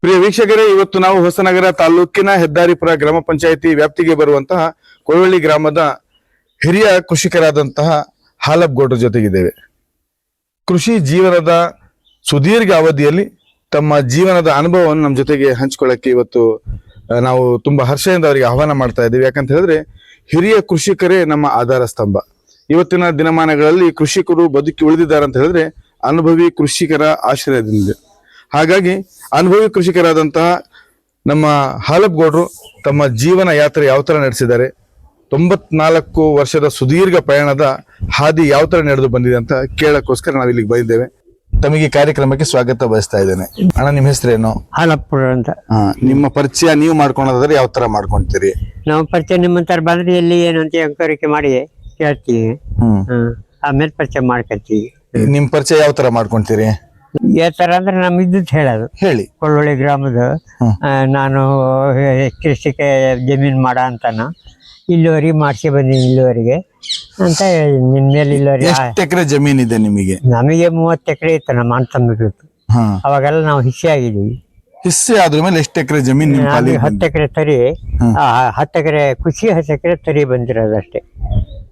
ಪ್ರಿಯ ವೀಕ್ಷಕರೇ, ಇವತ್ತು ನಾವು ಹೊಸನಗರ ತಾಲೂಕಿನ ಹೆದ್ದಾರಿಪುರ ಗ್ರಾಮ ಪಂಚಾಯಿತಿ ವ್ಯಾಪ್ತಿಗೆ ಬರುವಂತಹ ಕೊಳವಳ್ಳಿ ಗ್ರಾಮದ ಹಿರಿಯ ಕೃಷಿಕರಾದಂತಹ ಹಾಲಪ್ಗೌಡರ ಜೊತೆಗಿದ್ದೇವೆ. ಕೃಷಿ ಜೀವನದ ಸುದೀರ್ಘ ಅವಧಿಯಲ್ಲಿ ತಮ್ಮ ಜೀವನದ ಅನುಭವವನ್ನು ನಮ್ಮ ಜೊತೆಗೆ ಹಂಚಿಕೊಳ್ಳಕ್ಕೆ ಇವತ್ತು ನಾವು ತುಂಬಾ ಹರ್ಷದಿಂದ ಅವರಿಗೆ ಆಹ್ವಾನ ಮಾಡ್ತಾ ಇದ್ದೀವಿ. ಯಾಕಂತ ಹೇಳಿದ್ರೆ ಹಿರಿಯ ಕೃಷಿಕರೇ ನಮ್ಮ ಆಧಾರ ಸ್ತಂಭ. ಇವತ್ತಿನ ದಿನಮಾನಗಳಲ್ಲಿ ಕೃಷಿಕರು ಬದುಕಿ ಉಳಿದಿದ್ದಾರೆ ಅಂತ ಹೇಳಿದ್ರೆ ಅನುಭವಿ ಕೃಷಿಕರ ಆಶ್ರಯದಿಂದ. ಹಾಗಾಗಿ ಅನುಭವಿ ಕೃಷಿಕರಾದಂತಹ ನಮ್ಮ ಹಾಲಪ್ಗೌಡರು ತಮ್ಮ ಜೀವನ ಯಾತ್ರೆ ಯಾವ ತರ ನಡೆಸಿದ್ದಾರೆ, 94 ವರ್ಷದ ಸುದೀರ್ಘ ಪ್ರಯಾಣದ ಹಾದಿ ಯಾವ ತರ ನಡೆದು ಬಂದಿದೆ ಅಂತ ಕೇಳಕ್ಕೋಸ್ಕರ ನಾವು ಇಲ್ಲಿಗೆ ಬಂದಿದ್ದೇವೆ. ತಮಗೆ ಕಾರ್ಯಕ್ರಮಕ್ಕೆ ಸ್ವಾಗತ ಬಯಸ್ತಾ ಇದ್ದೇನೆ. ಅಣ್ಣ, ನಿಮ್ಮ ಹೆಸರೇನು? ಹಾಲಪ್ಪ ಅಂತ. ನಿಮ್ಮ ಪರಿಚಯ ನೀವು ಮಾಡ್ಕೊಳೋದಾದ್ರೆ ಯಾವ ತರ ಮಾಡ್ಕೊಂತೀರಿ? ನಾವು ಪರಿಚಯ ನಿಮ್ಮಂತರ ಬಂದ್ರೆ ಎಲ್ಲಿ ಏನು ಅಂತ ಎಂಕ್ವೈರಿ ಮಾಡಿ ಕೇಳ್ತೀವಿ. ಆಮೇಲೆ ಪರಿಚಯ ಮಾಡ್ಕೊತೀವಿ. ನಿಮ್ ಪರಿಚಯ ಯಾವ ತರ ಮಾಡ್ಕೊಂತೀರಿ? ಯಾವ ತರ ಅಂದ್ರೆ ನಮ್ ಇದ್ದದ್ದು ಹೇಳೋದು. ಹೇಳಿ. ಕೊಳ್ಳೊಳ್ಳಿ ಗ್ರಾಮದ ನಾನು ಕೃಷಿಕ ಜಮೀನ್ ಮಾಡ ಅಂತಾನ ಇಲ್ಲಿವರೆಗೆ ಮಾಡ್ಸಿ ಬಂದೀನಿ. ಇಲ್ಲಿವರೆಗೆ ಅಂತ ನಿನ್ ಮೇಲೆ ಇಲ್ಲಿವರೆಗೆ ಎಷ್ಟು ಎಕರೆ ಜಮೀನ್ ಇದೆ ನಿಮಗೆ? ನಮಗೆ 30 ಎಕರೆ ಇತ್ತು. ನಮ್ಮ ಅಣ್ಣ ತಮ್ಮಿತ್ತು. ಅವಾಗೆಲ್ಲ ನಾವು ಹಿಸ್ಸೆ ಆಗಿದ್ದೀವಿ. ಹಿಸ್ಸೆ ಆದ್ರ ಮೇಲೆ ಎಷ್ಟು ಎಕರೆ ಜಮೀನ್? 10 ಎಕರೆ ತರಿ, 10 ಎಕರೆ ಕೃಷಿ, 10 ಎಕರೆ ತರಿ ಬಂದಿರೋದಷ್ಟೇ.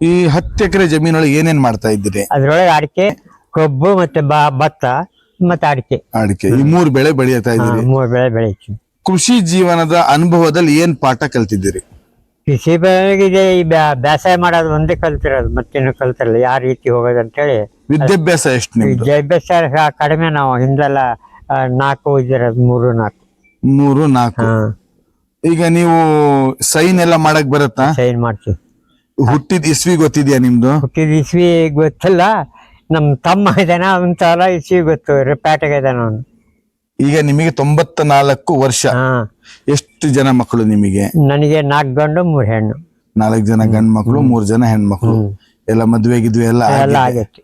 ಈ 10 ಎಕರೆ ಜಮೀನೊಳಗೆ ಏನೇನ್ ಮಾಡ್ತಾ ಇದ್ದೀರಿ? ಅದ್ರೊಳಗೆ ಅಡಿಕೆ, ಕಬ್ಬು ಮತ್ತೆ ಭತ್ತ ಮತ್ತೆ ಅಡಿಕೆ. ಈ 3 ಬೆಳೆ ಬೆಳೆಯುತ್ತಾ ಇದ್ದೀರಿ? 3 ಬೆಳೆ ಬೆಳೀತೀವಿ. ಕೃಷಿ ಜೀವನದ ಅನುಭವದಲ್ಲಿ ಏನ್ ಪಾಠ ಕಲ್ತಿದ್ದೀರಿ? ಕೃಷಿ ಬೆಳೆಗಿದೆ ಈ ಬೇಸಾಯ ಮಾಡೋದು ಒಂದೇ ಕಲ್ತಿರೋದು, ಮತ್ತೇನು ಕಲ್ತಿರಲ್ಲ. ಯಾವ ರೀತಿ ಹೋಗೋದು ಅಂತೇಳಿ. ವಿದ್ಯಾಭ್ಯಾಸ ಎಷ್ಟು? ವಿದ್ಯಾಭ್ಯಾಸ ಕಡಿಮೆ. ನಾವು ಹಿಂದೆಲ್ಲ 4 ಇದ್ದಿರೋದು, 3 4. ಈಗ ನೀವು ಸೈನ್ ಎಲ್ಲ ಮಾಡಕ್ ಬರತ್ತಾ? ಸೈನ್ ಮಾಡ್ತೀವಿ. ಹುಟ್ಟಿದ ಇಸ್ವಿ ಗೊತ್ತಿದ್ಯಾ ನಿಮ್ದು? ಹುಟ್ಟಿದ ಇಸ್ವಿ ಗೊತ್ತಿಲ್ಲ. ನಮ್ ತಮ್ಮ ಇದ್ದಾನ, ಅವನ ಇಸ್ವಿ ಗೊತ್ತು. ಪೇಟೆಗೆ ಇದ್ದಾನ ಅವನು. ಈಗ ನಿಮಗೆ 94 ವರ್ಷ. ಎಷ್ಟು ಜನ ಮಕ್ಕಳು ನಿಮಗೆ? ನನಗೆ 4 ಗಂಡು 3 ಹೆಣ್ಣು. 4 ಜನ ಗಂಡು ಮಕ್ಕಳು, 3 ಜನ ಹೆಣ್ಮಕ್ಳು. ಎಲ್ಲ ಮದ್ವೆ ಗಿದ್ವೆ ಎಲ್ಲ ಆಗೈತಿ.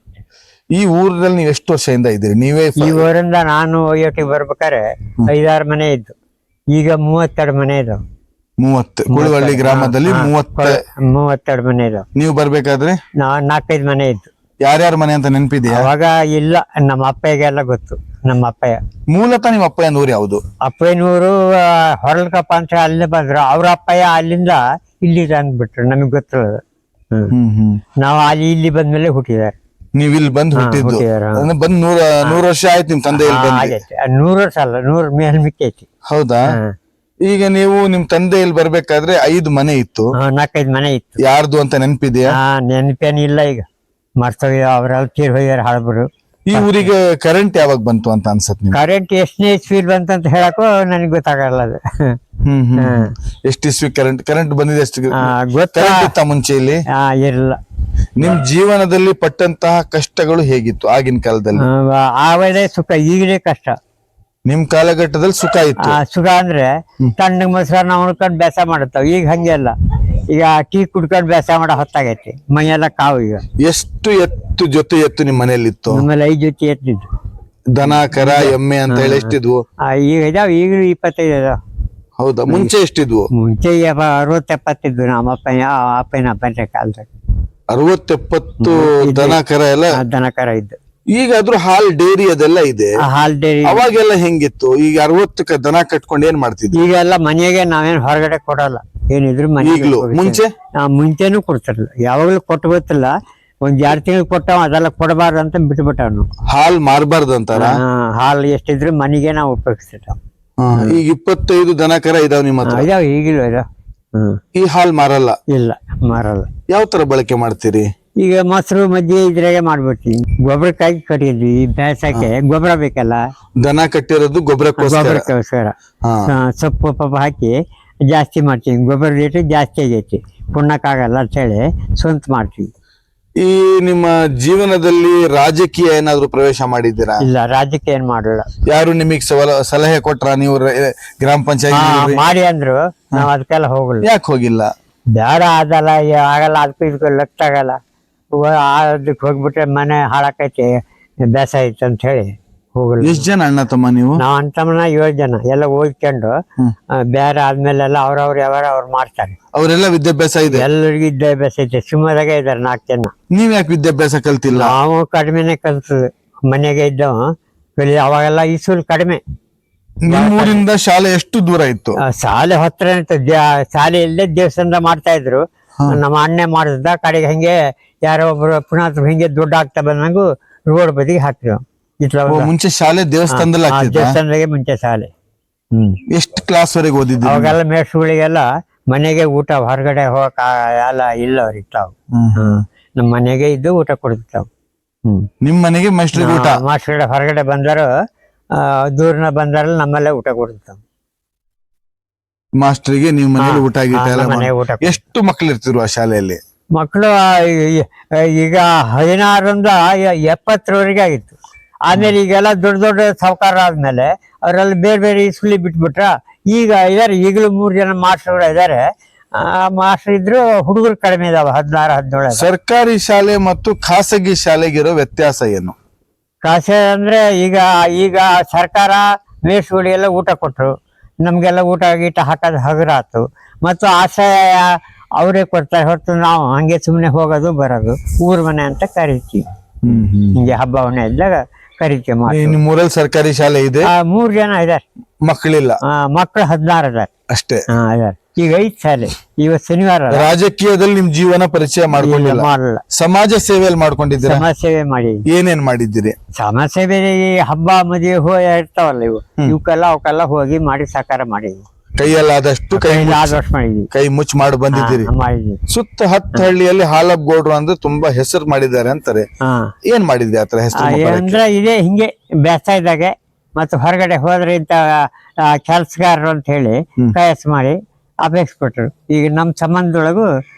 ಈ ಊರಲ್ಲಿ ನೀವು ಎಷ್ಟು ವರ್ಷದಿಂದ ಇದ್ದೀರಿ? ನೀವೇ? ಈ ಊರಿಂದ ನಾನು ಒಯ್ಯೋಟಿಗೆ ಬರ್ಬೇಕಾರೆ 5-6 ಮನೆ ಇದ್ದು. ಈಗ 32 ಮನೆ ಇದಾವ. 30 ಕುಳವಳ್ಳಿ ಗ್ರಾಮದಲ್ಲಿ 32 ಮನೆ ಇದಾವ. ನೀವು ಬರ್ಬೇಕಾದ್ರೆ 4-5 ಮನೆ ಇದ್ದು. ಯಾರ್ಯಾರ ಮನೆ ಅಂತ ನೆನಪಿದೆಯಾ? ಅವಾಗ ಇಲ್ಲ, ನಮ್ಮ ಅಪ್ಪಗೆಲ್ಲ ಗೊತ್ತು. ನಮ್ಮ ಅಪ್ಪಯ್ಯ ಮೂಲತಃ ನಿಮ್ಮ ಅಪ್ಪಯ್ಯ ಊರು ಯಾವುದು? ಅಪ್ಪಯ್ಯನೂರು ಹೊರಲ್ಕಪ್ಪ ಅಂತ ಅಲ್ಲೇ ಬಂದ್ರು. ಅವ್ರ ಅಪ್ಪಯ್ಯ ಅಲ್ಲಿಂದ ಇಲ್ಲಿ ಅಂದ್ಬಿಟ್ರು. ನಮಗ್ ಗೊತ್ತಿಲ್ಲ. ನಾವು ಇಲ್ಲಿ ಬಂದ್ಮೇಲೆ ಹುಟ್ಟಿದಾರೆ. ನೀವ್ ಇಲ್ಲಿ ಬಂದು ಹುಟ್ಟಿದ್ದು? ಬಂದ್ 100 ವರ್ಷ ಆಯ್ತು ನಿಮ್ ತಂದೆ? 100 ವರ್ಷ ಅಲ್ಲ, 100 ಮೇಲ್ ಮಿಕ್ಕೈತಿ. ಹೌದಾ? ಈಗ ನೀವು ನಿಮ್ ತಂದೆ ಇಲ್ಲಿ ಬರ್ಬೇಕಾದ್ರೆ 5 ಮನೆ ಇತ್ತು? 4-5 ಮನೆ ಇತ್ತು. ಯಾರ್ದು ಅಂತ ನೆನಪಿದೆಯಾ? ನೆನಪೇನಿಲ್ಲ. ಈಗ ಮರ್ತವ್ಯ, ಅವರೆಲ್ಲ ತೀರ್ ಹೋಗ್ಯಾರ ಹಾಳ್ಬಿಡು. ಈ ಊರಿಗೆ ಕರೆಂಟ್ ಯಾವಾಗ ಬಂತು ಅಂತ ಅನ್ಸತ್? ಕರೆಂಟ್ ಎಷ್ಟನೇ ಇಸ್ವಿಲ್ ಬಂತಂತ ಹೇಳಕ್ಕೂ ನನಗೆ ಗೊತ್ತಾಗಲ್ಲ ಅದು. ಎಷ್ಟು ಇಸ್ವಿ ಕರೆಂಟ್ ಬಂದಿದೆ? ಎಷ್ಟು ಗೊತ್ತಾ? ಮುಂಚೆ ಇಲ್ಲಿ ಇರಲ್ಲ. ನಿಮ್ ಜೀವನದಲ್ಲಿ ಪಟ್ಟಂತಹ ಕಷ್ಟಗಳು ಹೇಗಿತ್ತು ಆಗಿನ ಕಾಲದಲ್ಲಿ? ಆವದೇ ಸುಖ, ಈಗಲೇ ಕಷ್ಟ. ನಿಮ್ ಕಾಲಘಟ್ಟದಲ್ಲಿ ಸುಖ ಇತ್ತು? ಸುಖ ಅಂದ್ರೆ ತಣ್ಣಗ್ ಮೊಸರನ್ನ ಉಣ್ಕೊಂಡ್ ಬೇಸ ಮಾಡುತ್ತಾವ. ಈಗ ಹಂಗೆ ಅಲ್ಲ. ಈಗ ಟೀ ಕುಡ್ಕೊಂಡ್ ಬೇಸ ಮಾಡೋ ಹೊತ್ತಾಗೈತಿ. ಮೈಯೆಲ್ಲ ಕಾವು. ಈಗ ಎಷ್ಟು ಎತ್ತು ಜೊತೆ ಎತ್ತು ನಿಮ್ ಮನೇಲಿ ಇತ್ತು? ನಮ್ಮಲ್ಲಿ 5 ಜೊತೆ ಎತ್ತಿದ್ದು. ದನ, ಕರ, ಎಮ್ಮೆ ಅಂತ ಹೇಳಿ ಎಷ್ಟಿದ್ವು? ಈಗ ಇದಾವ. ಈಗಲೂ 25 ಇದಾವ. ಹೌದಾ? ಮುಂಚೆ ಎಷ್ಟಿದ್ವು? ಮುಂಚೆ 60-70 ಇದ್ವು. ನಮ್ಮ ಅಪ್ಪನ ಕಾಲದಾಗ 60-70 ದನ ಕರ ಎಲ್ಲ? ದನ ಕರ ಇದ್ದು. ಈಗ ಅದ್ರ ಹಾಲ್ ಡೈರಿ ಅದೆಲ್ಲ ಇದೆ. ಹಾಲ್ ಡೈರಿ ಅವಾಗೆಲ್ಲ ಹೆಂಗಿತ್ತು? ಈಗ 60 ದನ ಕಟ್ಕೊಂಡು ಏನ್ ಮಾಡ್ತಿದ್ವಿ? ಈಗೆಲ್ಲ ಮನೆಗೆ ನಾವೇನ್ ಹೊರಗಡೆ ಕೊಡಲ್ಲ. ಏನಿದ್ರು ಈಗ್ಲೂ? ಮುಂಚೆನೂ ಕೊಡ್ತಾರಲ್ಲ. ಯಾವಾಗ್ಲೂ ಕೊಟ್ಟು ಗೊತ್ತಿಲ್ಲ. 1-2 ತಿಂಗಳು ಕೊಟ್ಟಾವ. ಅದೆಲ್ಲ ಕೊಡಬಾರ್ದು ಅಂತ ಬಿಟ್ಬಿಟ್ಟವನು. ಹಾಲ್ ಮಾರ್ಬಾರ್ದು ಅಂತಾರ? ಹಾಲ್ ಎಷ್ಟಿದ್ರು ಮನೆಗೆ ನಾವು ಉಪಯೋಗಿಸ್ತಿರ್ತಾವ. ಈಗ 25 ದನ ಕರ ಇದಾವ ನಿಮ್ಮ ಹತ್ರ? ಇದಾವ, ಈಗಲೂ ಇದಾವ. ಈ ಹಾಲ್ ಮಾರಲ್ಲ? ಇಲ್ಲ, ಮಾರಲ್ಲ. ಯಾವ ತರ ಬಳಕೆ ಮಾಡ್ತೀರಿ? ಈಗ ಮೊಸರು ಮಜ್ಜಿಗೆ ಇದ್ರಾಗೆ ಮಾಡ್ಬಿಡ್ತೀವಿ. ಗೊಬ್ಬರಕ್ಕಾಗಿ ಕಟ್ಟಿದ್ವಿ. ಬೇಸಕ್ಕೆ ಗೊಬ್ಬರ ಬೇಕಲ್ಲ. ದನ ಕಟ್ಟಿರೋದು ಗೊಬ್ಬರಕ್ಕೋಸ್ಕರ. ಸೊಪ್ಪು ಪಪ್ಪ ಹಾಕಿ ಜಾಸ್ತಿ ಮಾಡ್ತೀವಿ. ಗೊಬ್ಬರ ರೇಟ್ ಜಾಸ್ತಿ ಆಗೈತಿ, ಕೊಣ್ಣಕ್ಕಾಗಲ್ಲ ಅಂತ ಹೇಳಿ ಸ್ವಂತ ಮಾಡ್ತೀವಿ. ಈ ನಿಮ್ಮ ಜೀವನದಲ್ಲಿ ರಾಜಕೀಯ ಏನಾದ್ರು ಪ್ರವೇಶ ಮಾಡಿದ್ದೀರಾ? ಇಲ್ಲ, ರಾಜಕೀಯ ಏನ್ ಮಾಡಲ್ಲ. ಯಾರು ನಿಮಗ್ ಸಲಹೆ ಕೊಟ್ರ? ನೀವು ಗ್ರಾಮ ಪಂಚಾಯತ್ ಮಾಡಿ ಅಂದ್ರು, ನಾವ್ ಅದಕ್ಕೆಲ್ಲ ಹೋಗಲ್ಲ. ಯಾಕೆ ಹೋಗಿಲ್ಲ? ಬೇಡ, ಅದಲ್ಲ ಆಗಲ್ಲ, ಅದಕ್ಕೂ ಇದಕ್ಕೂ ಲೆಕ್ಕ ಆಗಲ್ಲ. ಅದಕ್ಕೆ ಹೋಗ್ಬಿಟ್ರೆ ಮನೆ ಹಾಳಾಕೈತಿ, ಬೇಸ ಐತಿ ಅಂತ ಹೇಳಿ ಹೋಗಲ್ಲ. ಎಷ್ಟ್ ಜನ ಅಣ್ಣ ತಮ್ಮ ನೀವು? ನಾವ್ ಅಣ್ಣ ತಮ್ಮನ 7 ಜನ. ಎಲ್ಲ ಓದ್ಕೊಂಡು ಬೇರೆ ಆದ್ಮೇಲೆಲ್ಲ ಅವ್ರವ್ರು ಅವ್ರು ಮಾಡ್ತಾರೆ. ಅವರೆಲ್ಲ ವಿದ್ಯಾಭ್ಯಾಸ ಇದೆ? ಎಲ್ಲರಿಗೂ ವಿದ್ಯಾಭ್ಯಾಸ ಐತೆ. ಶಿವಮೊಗ್ಗ ಇದಾರೆ 4 ಜನ. ನೀವ್ ಯಾಕೆ ವಿದ್ಯಾಭ್ಯಾಸ ಕಲ್ತಿಲ್ಲ? ನಾವು ಕಡಿಮೆನೆ ಕಲ್ತದ. ಮನೆಗೆ ಇದ್ದವ. ಅವಾಗೆಲ್ಲ ಇಸ್ಕೂಲ್ ಕಡಿಮೆ. ನಿಮ್ಮೂರಿಂದ ಶಾಲೆ ಎಷ್ಟು ದೂರ ಇತ್ತು? ಶಾಲೆ ಹತ್ರ ಇತ್ತು. ಶಾಲೆ ಇಲ್ಲದೆ ದೇವಸ್ಥಾನದ ಮಾಡ್ತಾ ಇದ್ರು. ನಮ್ಮ ಅಣ್ಣ ಮಾಡಿದ ಕಡೆಗೆ ಹಂಗೆ ಯಾರೋ ಒಬ್ರು ಪುನಃ ಹಿಂಗೆ ದುಡ್ಡು ಆಗ್ತಾ ಬಂದಂಗು ರೋಡ್ ಬದಿಗೆ ಹಾಕಿದ್ರು. ಮುಂಚೆ ಶಾಲೆ ದೇವಸ್ಥಾನದಲ್ಲಿ ಆಗ್ತಿತ್ತಾ? ದೇವಸ್ಥಾನದಾಗೆ ಮುಂಚೆ ಶಾಲೆ. ಎಷ್ಟು ಕ್ಲಾಸ್ ವರೆಗೆ ಓದಿದ್ರಿ? ಅವಾಗೆಲ್ಲ ಮೇಷ್ರುಗಳಿಗೆಲ್ಲ ಮನೆಗೆ ಊಟ ಹೊರಗಡೆ ಹೋಗಕ್ ಎಲ್ಲ ಇಲ್ಲ ಅವ್ರಿಗೆ ತಾವು. ನಮ್ಮ ಮನೆಗೆ ಇದ್ದು ಊಟ ಕೊಡ್ತಿರ್ತಾವ. ನಿಮ್ ಮನೆಗೆ ಮಾಸ್ಟರ್ಗೆ ಊಟ? ಮಾಸ್ಟರ್ ಹೊರಗಡೆ ಬಂದಾರು ದೂರನ ಬಂದಾರಲ್ಲ ನಮ್ಮಲ್ಲೇ ಊಟ ಕೊಡ್ತಿರ್ತಾವ. ಮಾಸ್ಟರ್ಗೆ ನಿಮ್ ಮನೇಲಿ ಊಟ ಗೀಟ ಎಲ್ಲ ಮನೆಗೆ ಊಟ. ಎಷ್ಟು ಮಕ್ಳು ಇರ್ತಿದ್ರು ಆ ಶಾಲೆಯಲ್ಲಿ? ಮಕ್ಕಳು ಈಗ 16ರಿಂದ 70ರವರೆಗೆ ಆಗಿತ್ತು. ಆಮೇಲೆ ಈಗೆಲ್ಲ ದೊಡ್ಡ ದೊಡ್ಡ ಸಾವುಕಾರ ಆದ್ಮೇಲೆ ಅವರೆಲ್ಲ ಬೇರೆ ಬೇರೆ ಸ್ಕೂಲಿ ಬಿಟ್ಬಿಟ್ರ. ಈಗ ಇದಾರೆ, ಈಗಲೂ 3 ಜನ ಮಾಸ್ಟರ್ಗಳು ಇದಾರೆ. ಮಾಸ್ಟರ್ ಇದ್ರು, ಹುಡುಗರು ಕಡಿಮೆ ಇದಾವ, 16, 17. ಸರ್ಕಾರಿ ಶಾಲೆ ಮತ್ತು ಖಾಸಗಿ ಶಾಲೆಗಿರೋ ವ್ಯತ್ಯಾಸ ಏನು? ಖಾಸಗಿ ಅಂದ್ರೆ ಈಗ ಸರ್ಕಾರ ಮೇಷ್ಗಳಿಗೆಲ್ಲ ಊಟ ಕೊಟ್ರು, ನಮ್ಗೆಲ್ಲ ಊಟ ಗೀಟ ಹಾಕೋದು ಹಗುರ ಆತು. ಮತ್ತು ಆಶ್ರಯ ಅವರೇ ಕೊಡ್ತಾರೆ ಹೊರತು ನಾವು ಹಂಗೆ ಸುಮ್ಮನೆ ಹೋಗೋದು ಬರೋದು. ಊರ ಮನೆ ಅಂತ ಕರಿತೀವಿ. ಹಿಂಗೆ ಹಬ್ಬ ಹುಣ್ಣೆ ಇದ್ದಾಗ ಕರಿತೀವಿ. ನಿಮ್ಮೂರಲ್ಲಿ ಸರ್ಕಾರಿ ಶಾಲೆ ಇದೆ? 3 ಜನ ಇದಾರೆ. ಮಕ್ಕಳಿಲ್ಲ? ಮಕ್ಕಳು 16 ಇದಾರೆ ಅಷ್ಟೇ. ಇದಾರೆ. ಈಗ 5 ಶಾಲೆ. ಇವತ್ತು ಶನಿವಾರ. ರಾಜಕೀಯದಲ್ಲಿ ನಿಮ್ ಜೀವನ ಪರಿಚಯ ಮಾಡ್ಕೊಂಡಿಲ್ಲ? ಮಾಡಲ್ಲ. ಸಮಾಜ ಸೇವೆಯಲ್ಲಿ ಮಾಡ್ಕೊಂಡಿದ್ದೀರಾ? ಸಮಾಜ ಸೇವೆ ಮಾಡಿ. ಏನೇನ್ ಮಾಡಿದ್ದೀರಿ? ಸಮಾಜ ಸೇವೆ ಹಬ್ಬ ಮದುವೆ ಇರ್ತಾವಲ್ಲ ಇವಕ್ಕೆಲ್ಲ ಅವಕ್ಕೆಲ್ಲ ಹೋಗಿ ಮಾಡಿ ಸಾಕಾರ ಮಾಡಿದ್ವಿ. ಕೈಯಲ್ಲಾದಷ್ಟು ಆದಷ್ಟು ಮಾಡಿದ್ವಿ. ಕೈ ಮುಚ್ಚಿ ಮಾಡಿ ಬಂದಿದ್ದೀರಿ. ಮಾಡಿದ್ವಿ. ಸುತ್ತ 10 ಹಳ್ಳಿಯಲ್ಲಿ ಹಾಲಪ್ಗೌಡ್ರು ಅಂದ್ರೆ ತುಂಬಾ ಹೆಸರು ಮಾಡಿದ್ದಾರೆ ಅಂತಾರೆ. ಏನ್ ಮಾಡಿದ್ರಿ ಆತರ ಹೆಸರು? ಅಂದ್ರೆ ಇದೇ ಹಿಂಗೆ ಬೇಸಾಯದಾಗೆ ಮತ್ತು ಹೊರಗಡೆ ಹೋದ್ರೆ ಇಂತ ಕೆಲ್ಸಗಾರರು ಅಂತ ಹೇಳಿ ಕಯಸ್ ಮಾಡಿ ಅಪೇಕ್ಷೆ ಕೊಟ್ರು. ಈಗ ನಮ್ಮ ಸಂಬಂಧದೊಳಗು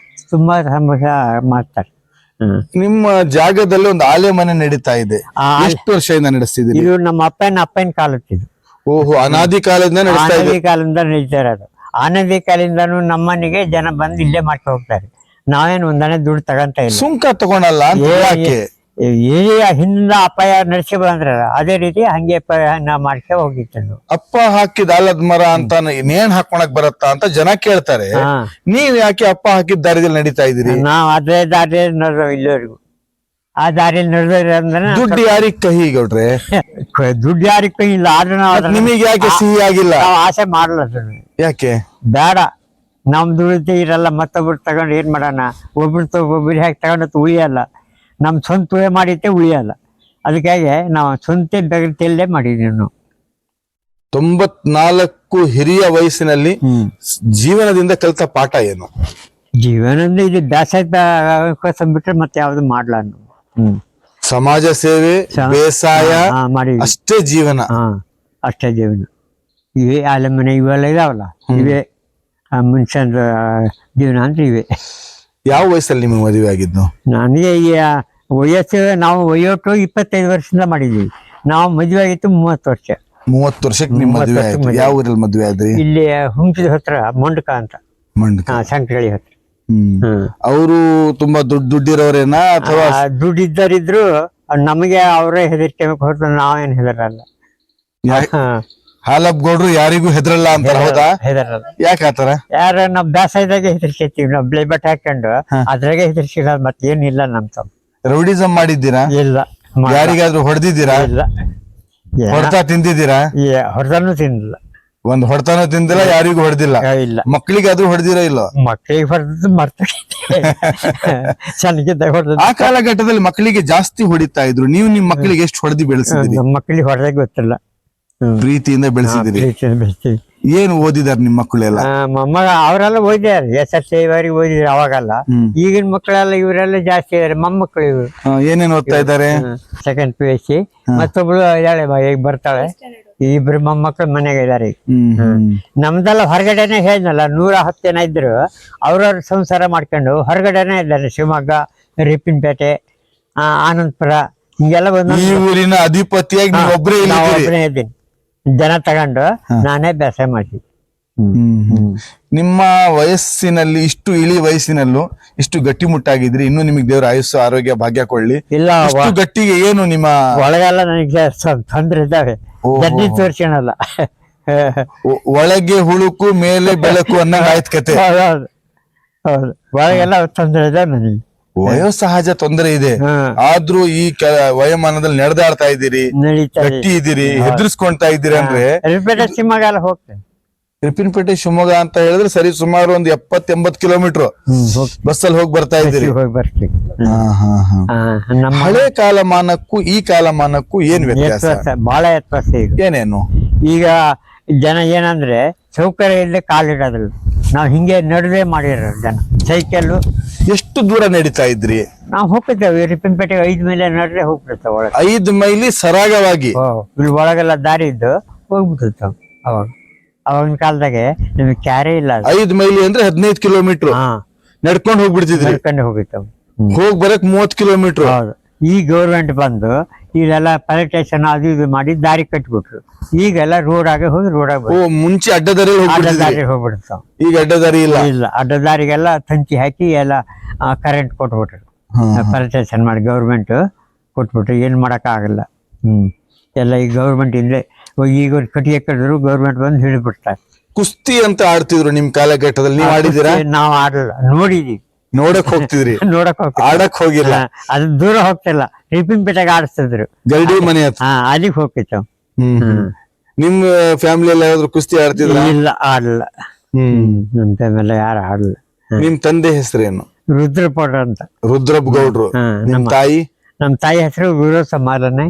ತುಂಬಾ ಸಂತೋಷ ಮಾಡ್ತಾರೆ. ನಿಮ್ಮ ಜಾಗದಲ್ಲಿ ಒಂದು ಆಲೆ ಮನೆ ನಡೀತಾ ಇದೆ. ಎಷ್ಟು ವರ್ಷದಿಂದ ನಡೆಸ್ತಿದ್ದೀರಿ? ಇದು ನಮ್ಮ ಅಪ್ಪನ ಕಾಲತ್ತಿದ್ದು. ಓಹೋ, ಅನಾದಿ ಕಾಲದಿಂದ ನಡೆಸ್ತಾ ಇದೆ. ಅನಾದಿ ಕಾಲದಿಂದ ನಡೀತಾ ಇರೋದು. ಅನಾದಿ ಕಾಲದಿಂದನೂ ನಮ್ಮನಿಗೆ ಜನ ಬಂದು ಇಲ್ಲೇ ಮಾಡ್ಕೊ ಹೋಗ್ತಾರೆ. ನಾವೇನು ಒಂದನೇ ದುಡ್ಡು ತಗೊಂತ ಇಲ್ಲ. ಸುಂಕ ತಗೊಳಲ್ಲ ಅಂತ ಯಾಕೆ? ಹಿಂದ ಅಪ್ಪ ನಡೆಸಿ ಬಂದ್ರ ಅದೇ ರೀತಿ ಹಂಗೆ ನಾ ಮಾಡ್ಕೊ ಹೋಗಿತ್ತು. ಅಪ್ಪ ಹಾಕಿದ ಆಲದ ಮರ ಅಂತ ನೇಣ್ ಹಾಕೊಳಕ್ ಬರತ್ತಾ ಅಂತ ಜನ ಕೇಳ್ತಾರೆ. ನೀವ್ ಯಾಕೆ ಅಪ್ಪ ಹಾಕಿದ ದಾರಿಯಲ್ಲಿ ನಡೀತಾ ಇದೀರಿ? ನಾವ್ ಅದೇ ದಾರಿಯಲ್ಲಿ ನಡೆದೋ ಇಲ್ಲಿವರೆಗೂ. ಆ ದಾರಿಯಲ್ಲಿ ನಡೆದ್ರೆ ದುಡ್ಡು ಯಾರಿಗ್ ಕಹಿ ಗೌಡ್ರೆ? ದುಡ್ಡು ಯಾರಿಗ್ ಕಹಿ ಇಲ್ಲ. ಆದ್ರೂ ನಿಮಗೆ ಯಾಕೆ ಸಿಹಿ ಆಗಿಲ್ಲ? ನಾವು ಆಸೆ ಮಾಡಲ್ಲ. ಯಾಕೆ ಬೇಡ, ನಮ್ ದುಡ್ಡು ಇರಲ್ಲ. ಮತ್ತೊಬ್ರು ತಗೊಂಡು ಏನ್ ಮಾಡೋಣ? ಒಬ್ರು ಹಾಕಿ ತಗೊಂಡು ಉಳಿಯಲ್ಲ. ನಮ್ ಸ್ವಂತ ಮಾಡಿದ್ದೆ ಉಳಿಯಲ್ಲ. ಅದಕ್ಕಾಗಿ ನಾವು ಸ್ವಂತ ಬೆಗರ್ತಲ್ಲೇ ಮಾಡಿದ್ವಿ. ನಾವು 94 ಹಿರಿಯ ವಯಸ್ಸಿನಲ್ಲಿ ಜೀವನದಿಂದ ಕಲಿತ ಪಾಠ ಏನು? ಜೀವನದಿಂದ ಇದು ಬೇಸಾಯ ಬಿಟ್ರೆ ಮತ್ತೆ ಯಾವ್ದು ಮಾಡ್ಲ. ಸಮಾಜ ಸೇವೆ, ಬೇಸಾಯ ಮಾಡಿ ಅಷ್ಟೇ ಜೀವನ. ಅಷ್ಟೇ ಜೀವನ. ಇವೆ ಆಲೆ ಮನೆ ಇವೆಲ್ಲ ಇದಾವಲ್ಲ, ಇವೆ ಮನುಷ್ಯನ ಜೀವನ ಅಂದ್ರೆ ಇವೆ. ಯಾವ ವಯಸ್ಸಲ್ಲಿ ನಿಮಗೆ ಮದುವೆ ಆಗಿದ್ದು? ನನಗೆ ಈ ವಯಸ್ಸು ನಾವು 25 ವರ್ಷದಿಂದ ಮಾಡಿದ್ವಿ. ನಾವು ಮದುವೆ ಆಗಿತ್ತು 30 ವರ್ಷ. 30 ವರ್ಷಕ್ಕೆ ನಿಮ್ ಮದುವೆ ಆಯ್ತು. ಯಾವ ಊರಲ್ಲಿ ಮದುವೆ ಆದ್ರಿ? ಇಲ್ಲಿ ಹುಂಚದ ಹತ್ರ ಮಂಡಕ ಅಂತ, ಸಂಕಳಿ ಹತ್ರ. ಅವರು ತುಂಬಾ ದುಡ್ಡಿರೋರೇನಾ ಅಥವಾ? ದುಡ್ಡಿದ್ದರಿದ್ರು ನಮಗೆ ಅವರೇ ಹೆದರಿಕೆ ಹೊರತು ನಾವೇನ್ ಹೆದರಲ್ಲ. ಹಾಲಪ್ಗೌಡ್ರು ಯಾರಿಗೂ ಹೆದರಲ್ಲ ಅಂತ? ಹೌದಾ? ಹೆದರಲ್ಲ. ಯಾಕೆ ಆತರ? ಯಾರ ನಾವ್ ಬೇಸಾಯದಾಗೆ ಹೆದರ್ಕೇತೀವಿ. ನಾವ್ ಬ್ಲೇಬಟ್ ಹಾಕೊಂಡು ಅದ್ರಾಗೆ ಹೆದರ್ಸಿಲ್ಲ. ಮತ್ತೇನಿಲ್ಲ ನಮ್ ತಮ್ಮ. ರೌಡಿಸಂ ಮಾಡಿದ್ದೀರಾ? ಇಲ್ಲ. ಯಾರಿಗಾದ್ರೂ ಹೊಡೆದಿದ್ದೀರಾ? ಇಲ್ಲ. ಹೊಡೆತ ತಿಂದಿದ್ದೀರಾ? ಹೊಡೆದನ್ನು ತಿಂದಿಲ್ಲ. ಒಂದ್ ಹೊಡೆತನೂ ತಿಂದಿಲ್ಲ, ಯಾರಿಗೂ ಹೊಡೆದಿಲ್ಲ? ಇಲ್ಲ. ಮಕ್ಕಳಿಗಾದ್ರೂ ಹೊಡೆದಿರೋ ಇಲ್ಲೋ? ಮಕ್ಕಳಿಗೆ ಹೊಡೆದ್ ಮರ್ತ ಚೆನ್ನಾಗಿದ್ದಾಗ ಹೊಡೆದ. ಆ ಕಾಲಘಟ್ಟದಲ್ಲಿ ಮಕ್ಕಳಿಗೆ ಜಾಸ್ತಿ ಹೊಡಿತಾ ಇದ್ರು. ನೀವು ನಿಮ್ ಮಕ್ಕಳಿಗೆ ಎಷ್ಟು ಹೊಡೆದಿ ಬೆಳೆಸಿದ್ರಿ? ನಮ್ಮ ಮಕ್ಕಳಿಗೆ ಹೊಡೆದಾಗ ಗೊತ್ತಿಲ್ಲ. ಪ್ರೀತಿಯಿಂದ ಬೆಳೆಸಿದಿರಿ. ಬೆಳೆಸ್ತೀವಿ. ಏನು ಓದಿದಾರೆ ನಿಮ್ ಮಕ್ಕಳೆಲ್ಲ? ಮೊಮ್ಮಗ ಅವರೆಲ್ಲ ಓದಿದಾರೆ. SSLC ವರೆಗೆ ಓದಿದ್ರು ಅವಾಗಲ್ಲ. ಈಗಿನ ಮಕ್ಕಳೆಲ್ಲ ಇವರೆಲ್ಲ ಜಾಸ್ತಿ ಇದಾರೆ. ಮೊಮ್ಮಕ್ಕಳು ಇವರು. ಏನೇನ್ ಓದ್ತಾ ಇದ್ದಾರೆ? Second PUC. ಮತ್ತೊಬ್ಳು ಇದ್ದಾಳೆ, ಈಗ ಬರ್ತಾಳೆ. ಇಬ್ರು ಮೊಮ್ಮಕ್ಕಳು ಮನೆಗೆ ಇದಾರೆ. ನಮ್ದೆಲ್ಲ ಹೊರಗಡೆನೆ ಹೇಳಿದ್ನಲ್ಲ, 110 ಜನ ಇದ್ರು. ಅವ್ರವ್ರ ಸಂಸಾರ ಮಾಡ್ಕೊಂಡು ಹೊರಗಡೆನೆ ಇದ್ದಾರೆ. ಶಿವಮೊಗ್ಗ, ರಿಪ್ಪಿನಪೇಟೆ, ಆನಂದಪುರ ಹಿಂಗೆಲ್ಲ ಬಂದು. ಈ ಊರಿನ ಅಧಿಪತಿಯಾಗಿ ನೀವು ಒಬ್ಬರೇ ಇದ್ದೀನಿ. ಜನ ತಗೊಂಡು ನಾನೇ ಬೇಸಾಯ ಮಾಡ್ತೀನಿ. ನಿಮ್ಮ ವಯಸ್ಸಿನಲ್ಲಿ, ಇಷ್ಟು ಇಳಿ ವಯಸ್ಸಿನಲ್ಲೂ ಇಷ್ಟು ಗಟ್ಟಿಮುಟ್ಟಾಗಿದ್ರಿ. ಇನ್ನು ನಿಮಗೆ ದೇವರ ಆಯುಸ್ಸು, ಆರೋಗ್ಯ, ಭಾಗ್ಯ ಕೊಳ್ಳಿ. ಇಲ್ಲ, ಗಟ್ಟಿಗೆ ಏನು ನಿಮ್ಮ ಒಳಗೆಲ್ಲ ನನಗೆ ತೊಂದ್ರೆ ಇದ್ದಾವೆ. ಜಡ್ಡಿ ತೋರ್ಸೋಣಲ್ಲ. ಒಳಗೆ ಹುಳುಕು ಮೇಲೆ ಬೆಳಕು ಅನ್ನಂಗ ಆಯ್ತು ಕತೆ. ಹೌದು, ಒಳಗೆಲ್ಲ ತೊಂದ್ರೆ ಇದಾವೆ ನನಗೆ. ವಯೋಸಹಜ ತೊಂದರೆ ಇದೆ, ಆದ್ರೂ ಈ ವಯೋಮಾನದಲ್ಲಿ ನಡೆದಾಡ್ತಾ ಇದ್ದೀರಿ, ನಡೀತಾ ಗಟ್ಟಿ ಇದ್ದೀರಿ, ಹೆದರ್ಸ್ಕೊಂತಾ ಇದ್ದೀರಿ ಅಂದ್ರೆ ರಿಪೇಟೆ ಶಿವಮೊಗ್ಗ ಎಲ್ಲ ಹೋಗ್ತೇನೆ. ರಿಪಿನಪೇಟೆ ಶಿವಮೊಗ್ಗ ಅಂತ ಹೇಳಿದ್ರೆ ಸರಿ ಸುಮಾರು ಒಂದು 70-80 ಕಿಲೋಮೀಟರ್ ಬಸ್ಸಲ್ಲಿ ಹೋಗಿ ಬರ್ತಾ ಇದ್ದೀರಿ. ಹೋಗಿ ಬರ್ತೀವಿ. ನಮ್ಮ ಹಳೆ ಕಾಲಮಾನಕ್ಕೂ ಈ ಕಾಲಮಾನಕ್ಕೂ ಏನ್ ವ್ಯತ್ಯಾಸ? ಬಹಳ ವ್ಯತ್ಯಾಸ ಈಗ. ಏನೇನು? ಈಗ ಜನ ಏನಂದ್ರೆ ಸೌಕರ್ಯ ಇಲ್ಲದೆ ಕಾಲಿಡೋದಿಲ್ಲ. ನಾವ್ ಹಿಂಗೆ ನಡೆದೇ ಮಾಡಿರೋ ಜನ. ಸೈಕಲ್ಲು ಎಷ್ಟು ದೂರ ನಡೀತಾ ಇದ್ರಿ? ನಾವು ಹೋಗ್ತೇವೆ ರಿಪ್ಪನ್ಪೇಟೆಗೆ 5 ಮೈಲಿ ನಡೆದೇ ಹೋಗ್ಬಿಡ್ತಾವ ಒಳಗೆ. 5 ಮೈಲಿ ಸರಾಗವಾಗಿ ಇಲ್ಲಿ ಒಳಗೆಲ್ಲ ದಾರಿ ಇದ್ದು ಹೋಗ್ಬಿಡ್ತಾವ. ಅವಾಗಿನ ಕಾಲದಾಗೆ ನಿಮ್ಗೆ ಕ್ಯಾರೇ ಇಲ್ಲ. 5 ಮೈಲಿ ಅಂದ್ರೆ 15 ಕಿಲೋಮೀಟರ್ ನಡ್ಕೊಂಡು ಹೋಗ್ಬಿಡ್ತಿದ್ರಿ. ನಡ್ಕೊಂಡು ಹೋಗಿತ್ತಾವ. ಹೋಗ್ ಬರಕ್ 30 ಕಿಲೋಮೀಟರ್. ಹೌದು. ಈ ಗೌರ್ಮೆಂಟ್ ಬಂದು ಇದೆಲ್ಲ ಪೆನೆಟ್ರೇಷನ್ ಅದು ಇದು ಮಾಡಿ ದಾರಿ ಕಟ್ಬಿಟ್ರು. ಈಗೆಲ್ಲ ರೋಡ್ ಆಗಿ ಹೋಗಿ ರೋಡ್ ಆಗಿ ಮುಂಚೆ ಅಡ್ಡದಾರಿ ಹೋಗ್ಬಿಡ್ತಾವ. ಈಗ ಅಡ್ಡದಾರಿ ಇಲ್ಲ. ಅಡ್ಡದಾರಿಗೆಲ್ಲ ತಂತಿ ಹಾಕಿ ಎಲ್ಲ ಕರೆಂಟ್ ಕೊಟ್ಬಿಟ್ರು. ಪೆನೆಟ್ರೇಷನ್ ಮಾಡಿ ಗೌರ್ಮೆಂಟ್ ಕೊಟ್ಬಿಟ್ರು. ಏನ್ ಮಾಡಕ್ ಆಗಲ್ಲ. ಎಲ್ಲ ಈ ಗೌರ್ಮೆಂಟ್ ಇಂದ ಈಗ ಒಂದು ಕಟ್ಟಿಗೆ ಕಟ್ಟಿದ್ರು ಗೌರ್ಮೆಂಟ್ ಬಂದು ಹಿಡಿದ್ಬಿಡ್ತಾರೆ. ಕುಸ್ತಿ ಅಂತ ಆಡ್ತಿದ್ರು ನಿಮ್ ಕಾಲಘಟ್ಟದಲ್ಲಿ, ನೀವ್ ಆಡಿದಿರಾ? ನಾವು ಆಡಲ್ಲ, ನೋಡಿದೀವಿ. ನೋಡಕ್ ಹೋಗ್ತಿದ್ರಿ? ನೋಡಕ್ ಹೋಗ್ತೀವಿ, ಆಡಕ್ ಹೋಗಿಲ್ಲ. ಅದು ದೂರ ಹೋಗ್ತಿಲ್ಲ. ರಿಪ್ಪನ್ಪೇಟೆಗೆ ಆಡಿಸ್ತಿದ್ರು. ಗರಡಿ ಮನೆ ಹತ್ರ ಅಲ್ಲಿಗೆ ಹೋಗ್ತಿತ್ತು. ನಿಮ್ ಫ್ಯಾಮಿಲಿ ಎಲ್ಲ ಯಾವ್ದು ಕುಸ್ತಿ ಆಡ್ತಿದ್ರ? ಇಲ್ಲ, ಆಡಲ್ಲ. ನಮ್ ಫ್ಯಾಮಿಲಿ ಯಾರು ಆಡಲ್ಲ. ನಿಮ್ ತಂದೆ ಹೆಸರೇನು? ರುದ್ರಪೌಡ್ರ ಅಂತ. ರುದ್ರಪ್ಪ ಗೌಡ್ರು. ನಿಮ್ ತಾಯಿ? ನಮ್ ತಾಯಿ ಹೆಸರು ಗುರುಸಮಾಲನೆ.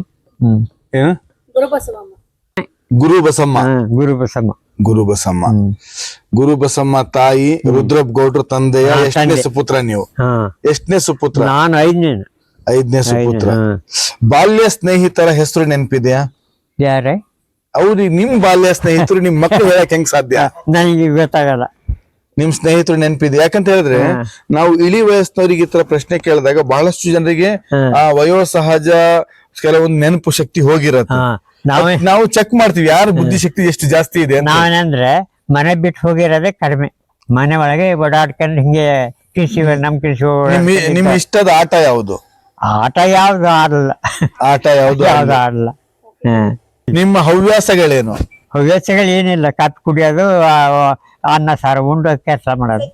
ಗುರು ಬಸಮ್ಮ. ಗುರುಬಸಮ್ಮ. ಗುರುಬಸಮ್ಮ. ಗುರುಬಸಮ್ಮ ತಾಯಿ ರುದ್ರಪ್ಪ ಗೌಡ್ರು ತಂದೆಯ ಎಷ್ಟನೇ ಸುಪುತ್ರ ನೀವು? ಎಷ್ಟನೇ ಸುಪುತ್ರ? ನಾನು 5ನೇ ಸುಪುತ್ರ. ಬಾಲ್ಯ ಸ್ನೇಹಿತರ ಹೆಸರು ನೆನಪಿದ್ಯಾ? ಯಾರೇ ಅವ್ರಿಗೆ ನಿಮ್ ಬಾಲ್ಯ ಸ್ನೇಹಿತರು ನಿಮ್ ಮಕ್ಕಳು ಹೇಳಕ್ ಹೆಂಗ್ ಸಾಧ್ಯ? ನನಗೆ ಗೊತ್ತಾಗಲ್ಲ. ನಿಮ್ ಸ್ನೇಹಿತರು ನೆನಪಿದೆ? ಯಾಕಂತ ಹೇಳಿದ್ರೆ ನಾವು ಇಳಿ ವಯಸ್ಸಿನವರಿಗೆ ಈ ತರ ಪ್ರಶ್ನೆ ಕೇಳಿದಾಗ ಬಹಳಷ್ಟು ಜನರಿಗೆ ಆ ವಯೋಸಹಜ ಕೆಲವೊಂದು ನೆನಪು ಶಕ್ತಿ ಹೋಗಿರತ್ತೆ. ನಾವು ಚೆಕ್ ಮಾಡ್ತೀವಿ ಯಾರು ಬುದ್ಧಿಶಕ್ತಿ ಎಷ್ಟು ಜಾಸ್ತಿ ಇದೆ. ನಾವೇನಂದ್ರೆ ಮನೆ ಬಿಟ್ಟು ಹೋಗಿರೋದೇ ಕಡಿಮೆ. ಮನೆ ಒಳಗೆ ಓಡಾಡ್ಕೊಂಡು ಹಿಂಗೆ ಕೃಷಿ ನಮ್ ಕೃಷಿ. ನಿಮ್ ಇಷ್ಟದ ಆಟ ಯಾವುದು? ಆಟ ಯಾವ್ದು ಆಡಲ್ಲ. ಆಟ ಯಾವ್ದು ಆಡಲ್ಲ. ನಿಮ್ಮ ಹವ್ಯಾಸಗಳೇನು? ಹವ್ಯಾಸಗಳು ಏನಿಲ್ಲ. ಕಾಪಿ ಕುಡಿಯೋದು, ಅನ್ನ ಸಾರು ಉಂಡು ಕೆಲಸ ಮಾಡೋದು.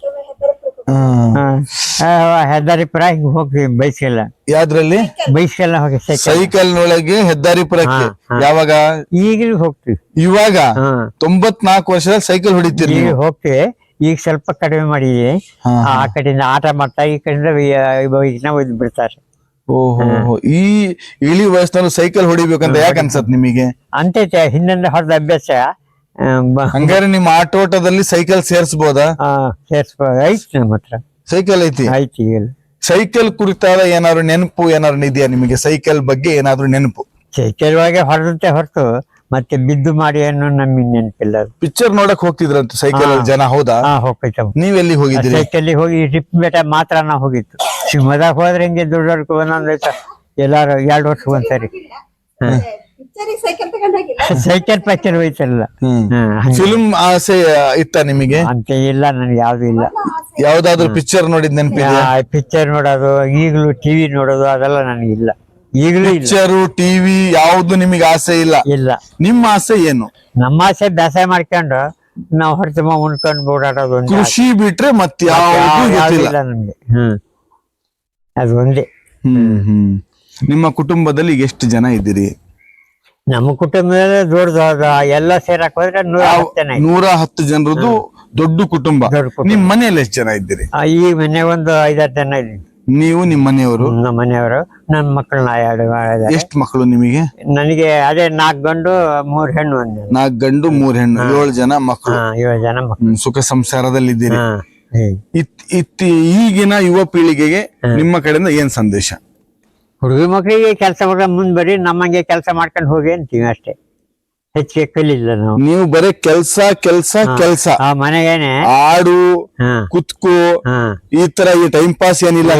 ಹೆದ್ದಾರಿಪುರ ಹಿಂಗ್ ಹೋಗ್ತೀವಿ ಬೈಸ್ಕೆಲ್ಲ. ಯಾವ್ದ್ರಲ್ಲಿ? ಬೈಸ್ಕೆಲ್ಲ ಹೋಗಿ ಸೈಕಲ್ ನೊಳಗೆ ಹೆದ್ದಾರಿಪುರಕ್ಕೆ. ಯಾವಾಗ? ಈಗಲೂ ಹೋಗ್ತೀವಿ. ಇವಾಗ 94 ವರ್ಷದಲ್ಲಿ ಸೈಕಲ್ ಹೊಡಿತೀರಿ? ಈಗ ಹೋಗ್ತೀವಿ. ಈಗ ಸ್ವಲ್ಪ ಕಡಿಮೆ ಮಾಡಿದ್ವಿ. ಆ ಕಡೆಯಿಂದ ಆಟ ಮಾಡ್ತಾ ಈ ಕಡೆಯಿಂದ ಒಯ್ದು ಬಿಡ್ತಾರೆ. ಓಹೋ, ಈ ಇಳಿ ವಯಸ್ಸಿನಲ್ಲಿ ಸೈಕಲ್ ಹೊಡಿಬೇಕಂತ ಯಾಕೆ ಅನ್ಸತ್ ನಿಮಗೆ? ಅಂತೈತೆ ಹಿಂದಿಂದ ಹೊಡೆದ ಅಭ್ಯಾಸ. ಹಂಗಾರೆ ನಿಮ್ಮ ಆಟೋಟದಲ್ಲಿ ಸೈಕಲ್ ಸೇರ್ಸ್ಬೋದಾ? ಸೇರ್ಸ್ಬೋದು. ಐತಿ ನಮ್ಮ ಹತ್ರ ಸೈಕಲ್ ಐತಿ. ಸೈಕಲ್ ಕುರಿತಾದ ಏನಾದ್ರು ನೆನಪು ಏನಾದ್ರು ಇದೆಯಾ ನಿಮಗೆ? ಸೈಕಲ್ ಬಗ್ಗೆ ಏನಾದ್ರು ನೆನಪು? ಸೈಕಲ್ ಒಳಗೆ ಹೊಡೆದಂತೆ ಹೊರತು ಮತ್ತೆ ಬಿದ್ದು ಮಾಡಿ ಅನ್ನೋ ನಮಗೆ ನೆನಪಿಲ್ಲ. ಪಿಕ್ಚರ್ ನೋಡಕ್ ಹೋಗ್ತಿದ್ರಂತ ಸೈಕಲ್ ಜನ, ಹೌದಾ? ಹೋಗ್ತೈತೆ. ನೀವೆಲ್ಲಿ ಹೋಗಿದ್ರಿ? ಸೈಕಲ್ ಹೋಗಿ ರಿಪ್ಪನ್ಪೇಟೆ ಮಾತ್ರ ನಾವು ಹೋಗಿತ್ತು. ಶಿವಮೊಗ್ಗದಾಗ ಹೋದ್ರೆ ಹಿಂಗೆ ದೊಡ್ಡವ್ರಿಗೆ ಒಂದೊಂದು ಎಲ್ಲಾರು 2 ವರ್ಷಕ್ಕೆ ಒಂದ್ಸರಿ ಸೈಕಲ್ ಪಿಕ್ಚರ್ ಹೋಯ್ತಲ್ಲ. ಫಿಲ್ಮ್ ಆಸೆ ಇತ್ತ ನಿಮಗೆ? ಅಂತ ಇಲ್ಲ, ನನ್ಗೆ ಯಾವ್ದು ಇಲ್ಲ. ಯಾವ್ದಾದ್ರು ಪಿಕ್ಚರ್ ನೋಡಿದ್ ನೆನಪಿದೆ? ಪಿಕ್ಚರ್ ನೋಡೋದು, ಈಗಲೂ ಟಿವಿ ನೋಡೋದು ಅದೆಲ್ಲ ನನಗಿಲ್ಲ. ಈಗಲೂ ಪಿಕ್ಚರು ಟಿವಿ ಯಾವ್ದು ನಿಮಗೆ ಆಸೆ ಇಲ್ಲ? ಇಲ್ಲ. ನಿಮ್ಮ ಆಸೆ ಏನು? ನಮ್ಮ ಆಸೆ ಬೇಸಾಯ ಮಾಡ್ಕೊಂಡು ನಾವು ಹೊರತುಂಬ ಉಣ್ಕೊಂಡು ಓಡಾಡೋದು. ಕೃಷಿ ಬಿಟ್ರೆ ಮತ್ತೆ ಯಾವ್ದು ನಮ್ಗೆ. ಅದು ಒಂದೇ. ನಿಮ್ಮ ಕುಟುಂಬದಲ್ಲಿ ಈಗ ಎಷ್ಟು ಜನ ಇದ್ದೀರಿ? ನಮ್ಮ ಕುಟುಂಬದಲ್ಲಿ ದೊಡ್ಡದ ಎಲ್ಲ ಸೇರಕ್ ಹೋದ್ರೆ 110 ಜನರದ್ದು ದೊಡ್ಡ ಕುಟುಂಬ. ನಿಮ್ ಮನೆಯಲ್ಲಿ ಎಷ್ಟು ಜನ ಇದ್ದೀರಿ? ಈ ಮನೆ ಒಂದು 5-6 ಜನ ಇದ್ದೀವಿ. ನೀವು ನಿಮ್ಮ ಮನೆಯವರು? ನಮ್ಮ ಮನೆಯವರು. ನನ್ನ ಮಕ್ಕಳು 2 ಎಷ್ಟು ಮಕ್ಕಳು ನಿಮಗೆ? ನನಗೆ ಅದೇ 4 ಗಂಡು 3 ಹೆಣ್ಣು. 4 ಗಂಡು 3 ಹೆಣ್ಣು, 7 ಜನ ಮಕ್ಕಳು. 7 ಜನ ಮಕ್ಕಳು. ಸುಖ ಸಂಸಾರದಲ್ಲಿದ್ದೀರಿ. ಈಗಿನ ಯುವ ಪೀಳಿಗೆಗೆ ನಿಮ್ಮ ಕಡೆಯಿಂದ ಏನ್ ಸಂದೇಶ? ಹುಡುಗ ಮಕ್ಕಳಿಗೆ ಕೆಲಸ ಮಾಡ್ಕೊಂಡು ಮುಂದ್ ಬರೀ, ನಮ್ಮಂಗೆ ಕೆಲಸ ಮಾಡ್ಕೊಂಡು ಹೋಗಿ ಅಂತೀವಿ ಅಷ್ಟೇ. ಹೆಚ್ಚಿಗೆ ಕಲಿಲ್ಲ ನಾವು. ನೀವು ಬರೀ ಕೆಲ್ಸ ಕೆಲ್ಸ ಕೆಲ್ಸ, ಮನೆಗೇನೆ ಆಡು ಕುತ್ಕು ಈ ತರ ಈ ಟೈಮ್ ಪಾಸ್ ಏನಿಲ್ಲ.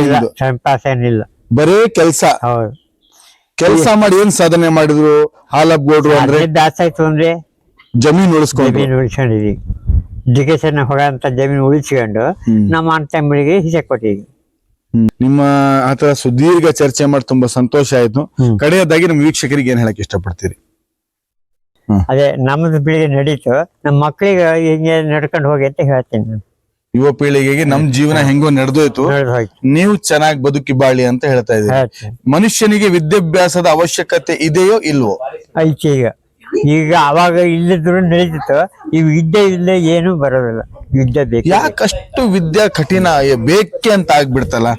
ಟೈಮ್ ಪಾಸ್ ಏನಿಲ್ಲ, ಬರೀ ಕೆಲ್ಸ. ಹೌದು. ಕೆಲ್ಸ ಮಾಡಿ ಏನ್ ಸಾಧನೆ ಮಾಡಿದ್ರು ಹಾಲಪ್ಪ ಗೌಡ್ರು ಅಂದ್ರೆ? ದಾಸ ಆಯ್ತು ಅಂದ್ರೆ ಜಮೀನ್ ಉಳಿಸ್ಕೊಂಡಿದೀವಿ. ಎಜುಕೇಶನ್ ಹೋಗಂತ ಜಮೀನು ಉಳಿಸ್ಕೊಂಡು ನಮ್ಮ ಅಣ್ಣ ತಮ್ಮಗಳಿಗೆ ಹಿಸೆ ಕೊಟ್ಟಿದ್ವಿ. ನಿಮ್ಮ ಆತರ ಸುದೀರ್ಘ ಚರ್ಚೆ ಮಾಡಿ ತುಂಬಾ ಸಂತೋಷ ಆಯ್ತು. ಕಡೆಯದಾಗಿ ನಮ್ಮ ವೀಕ್ಷಕರಿಗೆ ಏನ್ ಹೇಳಕ್ ಇಷ್ಟಪಡ್ತೀರಿ? ಅದೇ ನಮ್ಮದು ಬೆಳಿಗ್ಗೆ ನಡೀತು, ನಮ್ಮ ಮಕ್ಕಳಿಗೆ ಹಿಂಗೆ ನಡ್ಕೊಂಡು ಹೋಗಿ ಅಂತ ಹೇಳ್ತೀನಿ ನಾನು. ಯುವ ಪೀಳಿಗೆಗೆ ನಮ್ ಜೀವನ ಹೆಂಗೋ ನಡೆದೋಯ್ತು, ನಡೆದು ಹೋಯ್ತು. ನೀವು ಚೆನ್ನಾಗಿ ಬದುಕಿ ಬಾಳಿ ಅಂತ ಹೇಳ್ತಾ ಇದ್ದೀರಿ. ಆಯ್ತು. ಮನುಷ್ಯನಿಗೆ ವಿದ್ಯಾಭ್ಯಾಸದ ಅವಶ್ಯಕತೆ ಇದೆಯೋ ಇಲ್ವೋ? ಐತೆ ಈಗ ಅವಾಗ ಇಲ್ಲದ್ರು ನಡೀತಿತ್ತು, ಈಗ ವಿದ್ಯೆ ಇಲ್ಲದೆ ಏನು ಬರೋದಿಲ್ಲ. ವಿದ್ಯೆ ಬೇಕು. ಯಾಕಷ್ಟು ವಿದ್ಯಾ ಕಠಿಣ ಬೇಕೆ ಅಂತ ಆಗ್ಬಿಡ್ತಲ್ಲ?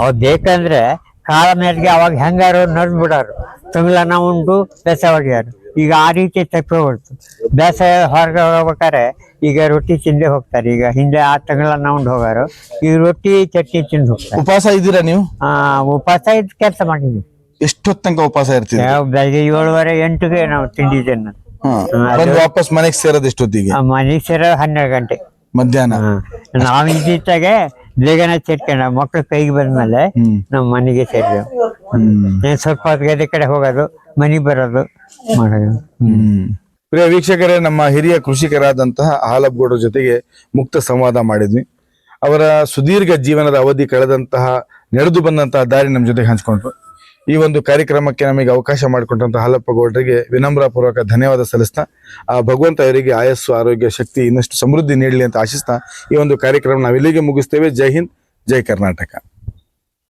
ಅವ್ ಬೇಕಂದ್ರೆ ಕಾಲ ಮೇರೆಗೆ ಅವಾಗ ಹೆಂಗಾರು ನಡ್ದು ಬಿಡಾರು, ತಂಗ್ಲನ ಉಂಡು ಬೇಸಾಯ ಹೊಡ್ಯಾರು. ಈಗ ಆ ರೀತಿ ತಪ್ಪಿ ಹೊಡ್ತು. ಬೇಸಾಯ ಹೊರಗೆ ಹೋಗ್ಬೇಕಾರೆ ಈಗ ರೊಟ್ಟಿ ತಿಂದೇ ಹೋಗ್ತಾರೆ. ಈಗ ಹಿಂದೆ ಆ ತಂಗ್ಲನ ಉಂಡು ಹೋಗಾರು, ಈಗ ರೊಟ್ಟಿ ಚಟ್ನಿ ತಿಂದು ಹೋಗ್ತಾರೆ. ಉಪವಾಸ ಇದ್ದೀರಾ ನೀವು? ಉಪವಾಸ ಇದ್ದು ಕೆಲಸ ಮಾಡಿದ್ವಿ. ಎಷ್ಟೊತ್ ತನಕ ಉಪವಾಸ ಇರ್ತೀವಿ? ಬೆಳಗ್ಗೆ 7:30 8ಗೆ ನಾವು ತಿಂದಿದ್ದೇನೆ ನಾನು. ಬಂದು ವಾಪಸ್ ಮನೆಗೆ ಸೇರೋದು ಎಷ್ಟೊತ್ತಿಗೆ? ಮನೆಗೆ ಸೇರೋ 12 ಗಂಟೆ ಮಧ್ಯಾಹ್ನ. ನಾವ್ ಇದ್ದಿತ್ತಾಗೆ ಬೇಗನೆ ಸೇರ್ಕೊಂಡ ಮಕ್ಳು ಕೈಗೆ ಬಂದ್ಮೇಲೆ ನಾವು ಮನೆಗೆ ಸೇರಿದೆವು. ಸ್ವಲ್ಪ ಹೊತ್ತು ಗದ್ದೆ ಕಡೆ ಹೋಗೋದು, ಮನೆಗೆ ಬರೋದು ಮಾಡೋದು. ಪ್ರಿಯ ವೀಕ್ಷಕರೇ, ನಮ್ಮ ಹಿರಿಯ ಕೃಷಿಕರಾದಂತಹ ಹಾಲಪ್ಗೌಡರ ಜೊತೆಗೆ ಮುಕ್ತ ಸಂವಾದ ಮಾಡಿದ್ವಿ. ಅವರ ಸುದೀರ್ಘ ಜೀವನದ ಅವಧಿ ಕಳೆದಂತಹ, ನಡೆದು ಬಂದಂತಹ ದಾರಿ ನಮ್ಮ ಜೊತೆಗೆ ಹಂಚ್ಕೊಂಡ್ರು. ಈ ಒಂದು ಕಾರ್ಯಕ್ರಮಕ್ಕೆ ನಮಗೆ ಅವಕಾಶ ಮಾಡಿಕೊಟ್ಟಂತಹ ಹಾಲಪ್ಪ ಗೌಡರಿಗೆ ವಿನಮ್ರ ಪೂರ್ವಕ ಧನ್ಯವಾದ ಸಲ್ಲಿಸ್ತಾ, ಆ ಭಗವಂತ ಅವರಿಗೆ ಆಯಸ್ಸು, ಆರೋಗ್ಯ, ಶಕ್ತಿ ಇನ್ನಷ್ಟು ಸಮೃದ್ಧಿ ನೀಡಲಿ ಅಂತ ಆಶಿಸ್ತಾ ಈ ಒಂದು ಕಾರ್ಯಕ್ರಮ ನಾವು ಇಲ್ಲಿಗೆ ಮುಗಿಸ್ತೇವೆ. ಜೈ ಹಿಂದ್, ಜೈ ಕರ್ನಾಟಕ.